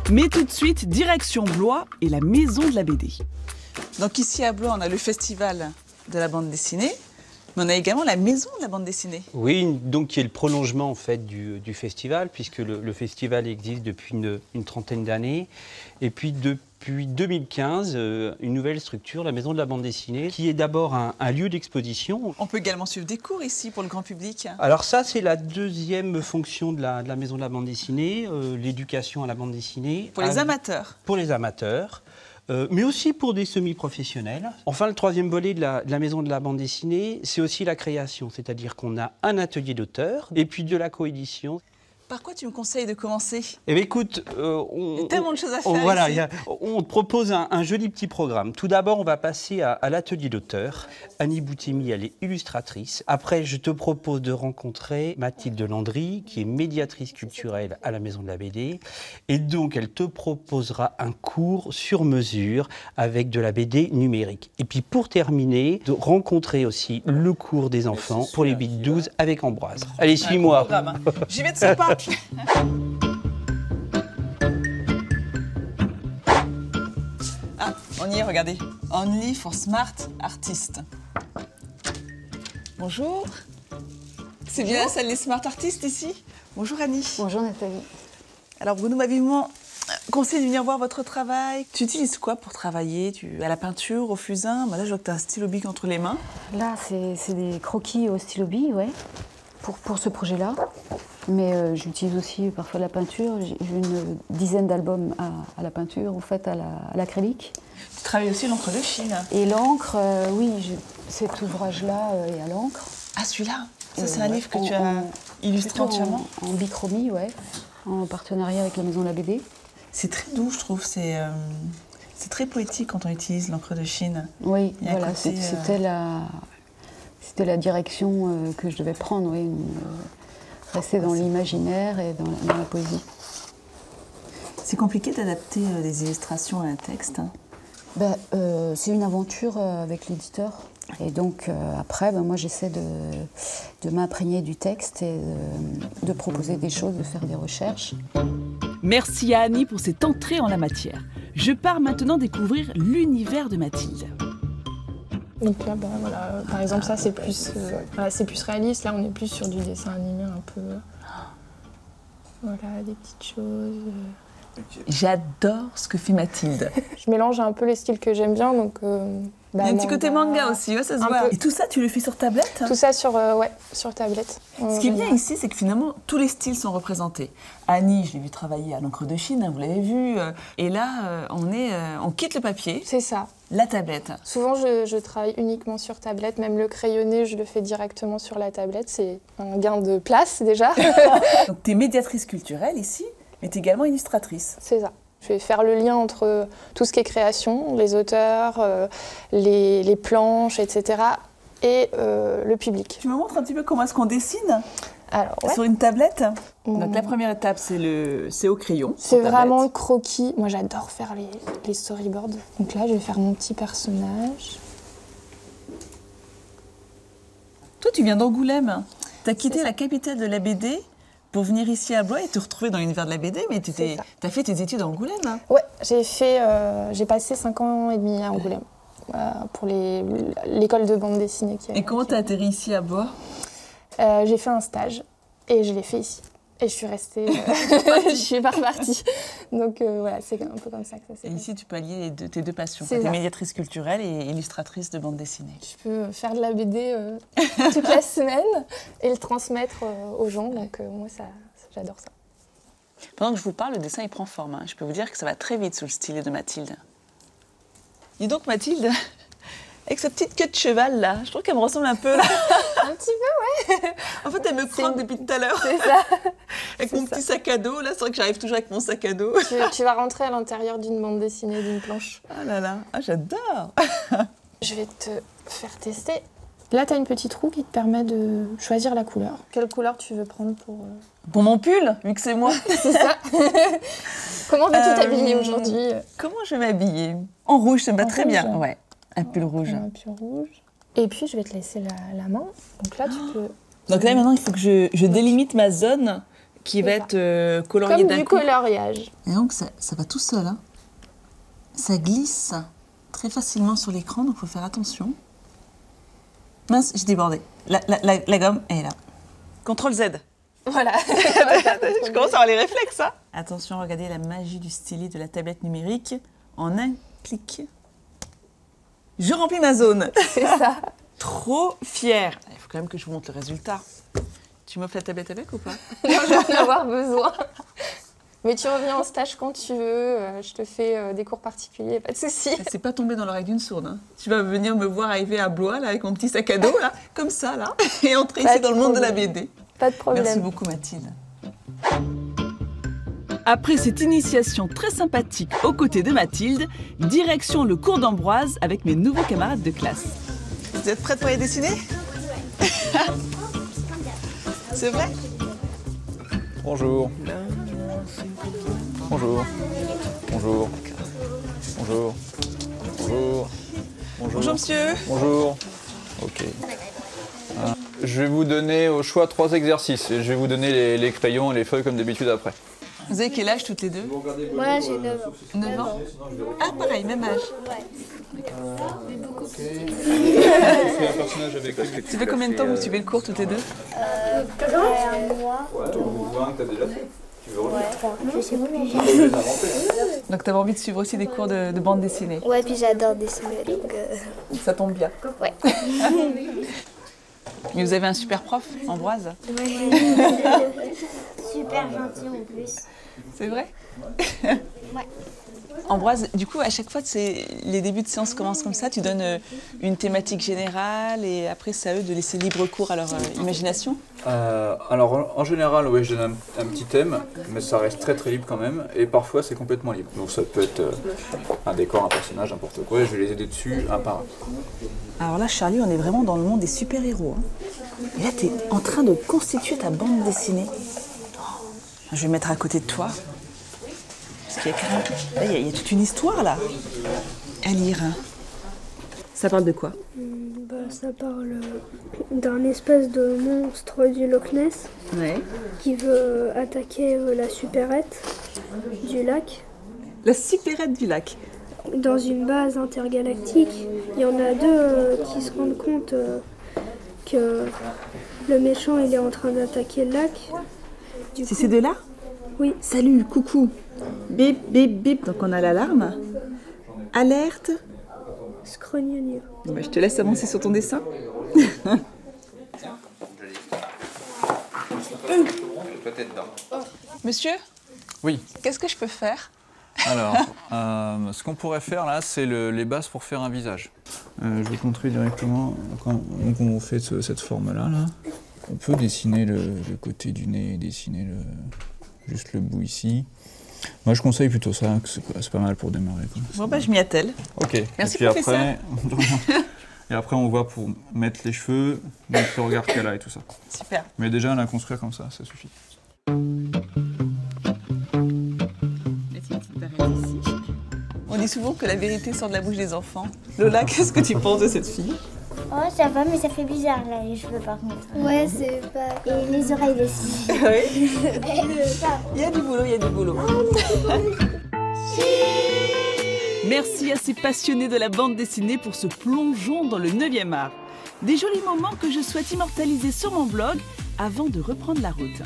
Mais tout de suite, direction Blois et la maison de la BD. Donc ici à Blois, on a le festival de la bande dessinée, mais on a également la maison de la bande dessinée. Oui, donc qui est le prolongement en fait du festival, puisque le festival existe depuis une trentaine d'années. Et puis depuis 2015, une nouvelle structure, la maison de la bande dessinée, qui est d'abord un lieu d'exposition. On peut également suivre des cours ici pour le grand public. Alors ça, c'est la deuxième fonction de la maison de la bande dessinée, l'éducation à la bande dessinée. Pour les amateurs. Pour les amateurs. Mais aussi pour des semi-professionnels. Enfin, le troisième volet de la maison de la bande dessinée, c'est aussi la création, c'est-à-dire qu'on a un atelier d'auteur et puis de la coédition. Par quoi tu me conseilles de commencer? Eh bien, écoute, il y a tellement de choses à faire voilà, ici. On te propose un joli petit programme. Tout d'abord, on va passer à l'atelier d'auteur. Annie Boutemi, elle est illustratrice. Après, je te propose de rencontrer Mathilde Landry, qui est médiatrice culturelle à la Maison de la BD. Et donc, elle te proposera un cours sur mesure avec de la BD numérique. Et puis, pour terminer, de rencontrer aussi le cours des enfants pour les 8-12 avec Ambroise. Allez, suis-moi. J'y vais de ce pas. Ah, on y est, regardez. Only for smart artists. Bonjour. C'est bien la salle des smart artists ici? Bonjour Annie. Bonjour Nathalie. Alors Bruno m'a vivement conseillé de venir voir votre travail. Tu utilises quoi pour travailler? À la peinture, au fusain? Là, je vois que tu as un stylo bic entre les mains. Là, c'est des croquis au stylo bille, ouais, pour ce projet-là. Mais j'utilise aussi parfois la peinture. J'ai une dizaine d'albums à la peinture, ou fait à l'acrylique. Tu travailles aussi l'encre de Chine. Et l'encre, oui, cet ouvrage-là est à l'encre. Ah, celui-là? Ça, c'est un livre que tu as illustré entièrement? En bichromie, ouais, en partenariat avec la Maison de la BD. C'est très doux, je trouve. C'est très poétique quand on utilise l'encre de Chine. Oui, voilà, c'était la direction que je devais prendre, oui. Rester dans l'imaginaire et dans la poésie. C'est compliqué d'adapter les illustrations à un texte? C'est une aventure avec l'éditeur. Et donc après, moi j'essaie de m'imprégner du texte et de proposer des choses, de faire des recherches. Merci à Annie pour cette entrée en la matière. Je pars maintenant découvrir l'univers de Mathilde. Donc là, voilà, par exemple, ça c'est plus, c'est plus réaliste. Là, on est plus sur du dessin animé un peu. Voilà, des petites choses. J'adore ce que fait Mathilde. Je mélange un peu les styles que j'aime bien, donc. Il y a un petit côté manga aussi, ouais, ça se voit. Et tout ça, tu le fais sur tablette? Tout ça sur tablette. Ce qui est bien ici, c'est que finalement, tous les styles sont représentés. Annie, je l'ai vu travailler à l'encre de Chine, vous l'avez vu. Et là, on quitte le papier. C'est ça. La tablette. Souvent, je travaille uniquement sur tablette. Même le crayonné, je le fais directement sur la tablette. C'est un gain de place, déjà. Donc, tu es médiatrice culturelle ici, mais tu es également illustratrice. C'est ça. Je vais faire le lien entre tout ce qui est création, les auteurs, les planches, etc. et le public. Tu me montres un petit peu comment est-ce qu'on dessine? Alors, sur une tablette? Donc la première étape, c'est au crayon. C'est vraiment le croquis. Moi, j'adore faire les storyboards. Donc là, je vais faire mon petit personnage. Toi, tu viens d'Angoulême. Tu as quitté la capitale de la BD pour venir ici à Blois et te retrouver dans l'univers de la BD, mais tu as fait tes études à Angoulême. Hein. Ouais, j'ai passé 5 ans et demi à Angoulême pour l'école de bande dessinée. Et comment tu as atterri ici à Blois? J'ai fait un stage et je l'ai fait ici. Et je suis restée, je suis pas repartie. Donc voilà, c'est un peu comme ça que ça s'est fait. Et ici, tu peux allier tes deux passions. Tu es médiatrice culturelle et illustratrice de bande dessinée. Je peux faire de la BD toute la semaine et le transmettre aux gens. Donc moi, j'adore ça. Pendant que je vous parle, le dessin, il prend forme. Hein. Je peux vous dire que ça va très vite sous le stylet de Mathilde. Dis donc, Mathilde, avec sa petite queue de cheval, là, je trouve qu'elle me ressemble un peu. Un petit peu, ouais. En fait, elle me croque depuis tout à l'heure. C'est ça. Avec mon petit sac à dos, là, c'est vrai que j'arrive toujours avec mon sac à dos. Tu vas rentrer à l'intérieur d'une bande dessinée, d'une planche. Ah là là, j'adore. Je vais te faire tester. Là, tu as une petite roue qui te permet de choisir la couleur. Quelle couleur tu veux prendre pour mon pull, vu que c'est moi. C'est ça. Comment veux-tu t'habiller aujourd'hui? Comment je vais m'habiller? En rouge, ça me va très bien. Ouais, un pull rouge. Un pull rouge. Et puis, je vais te laisser la main. Donc là, tu peux... Donc là, maintenant, il faut que je délimite ma zone qui va C'est être colorié Comme d'un du coup. coloriage. Et donc ça va tout seul. Hein. Ça glisse très facilement sur l'écran, donc il faut faire attention. Mince, j'ai débordé. La gomme, elle est là. CTRL Z. Voilà. Je commence à avoir les réflexes, hein. Attention, regardez la magie du stylet de la tablette numérique. En un clic, je remplis ma zone. C'est ça. Trop fière. Il faut quand même que je vous montre le résultat. Tu m'offres la tablette avec ou pas? Non, je vais en avoir besoin. Mais tu reviens en stage quand tu veux. Je te fais des cours particuliers, pas de souci. C'est pas tombé dans l'oreille d'une sourde. Hein. Tu vas venir me voir arriver à Blois là, avec mon petit sac à dos, là, comme ça, là, et entrer Pas ici de dans le monde de la problème. BD. Pas de problème. Merci beaucoup, Mathilde. Après cette initiation très sympathique aux côtés de Mathilde, direction le cours d'Ambroise avec mes nouveaux camarades de classe. Vous êtes prête pour aller dessiner? C'est vrai? Bonjour. Bonjour. Bonjour. Bonjour. Bonjour. Bonjour monsieur. Bonjour. Ok. Je vais vous donner au choix 3 exercices et je vais vous donner les crayons et les feuilles comme d'habitude après. Vous avez quel âge toutes les deux? Moi j'ai 9 ans. 9 ans. Ah pareil, même âge. Ça fait combien de temps que vous suivez le cours toutes les deux? Un mois. Je sais plus. Donc tu avais envie de suivre aussi des cours de bande dessinée. Ouais, puis j'adore dessiner, donc Ça tombe bien. ouais. Mais vous avez un super prof, Ambroise. Super gentil en plus. C'est vrai? Ouais. Ambroise, du coup, à chaque fois, les débuts de séance commencent comme ça. Tu donnes une thématique générale et après, c'est à eux de laisser libre cours à leur imagination. Alors en général, oui, je donne un petit thème, mais ça reste très très libre quand même. Et parfois, c'est complètement libre. Donc ça peut être un décor, un personnage, n'importe quoi. Et je vais les aider dessus un par un. Alors là, Charlie, on est vraiment dans le monde des super-héros. Hein. Et là, tu es en train de constituer ta bande dessinée. Je vais mettre à côté de toi. Parce qu'il y a quand même... Là, il y a toute une histoire, là, à lire. Hein. Ça parle de quoi? Ça parle d'un espèce de monstre du Loch Ness Ouais. qui veut attaquer la supérette du lac. La supérette du lac. Dans une base intergalactique, il y en a deux qui se rendent compte que le méchant il est en train d'attaquer le lac. C'est ces deux-là? Oui. Salut, coucou. Bip, bip, bip. Donc on a l'alarme. Alerte. Scrognonieux. Bah, je te laisse avancer sur ton dessin. Monsieur, Oui. qu'est-ce que je peux faire? Alors, ce qu'on pourrait faire là, c'est les bases pour faire un visage. Je vais montrer directement. Donc on fait cette forme-là. Là. On peut dessiner le côté du nez, dessiner juste le bout ici. Moi, je conseille plutôt ça, que c'est pas mal pour démarrer. Quoi. Bon, bah, je m'y attelle. Ok. Merci, et puis après, et après, on voit pour mettre les cheveux, mettre le regard qu'elle a et tout ça. Super. Mais déjà, la construire comme ça suffit. On dit souvent que la vérité sort de la bouche des enfants. Lola, qu'est-ce que tu penses de cette fille? Oh, ça va, mais ça fait bizarre là, les cheveux par contre. Ouais, c'est pas. Et les oreilles aussi. Oui. Il y a du boulot, il y a du boulot. Merci à ces passionnés de la bande dessinée pour ce plongeon dans le 9e art. Des jolis moments que je souhaite immortaliser sur mon blog avant de reprendre la route.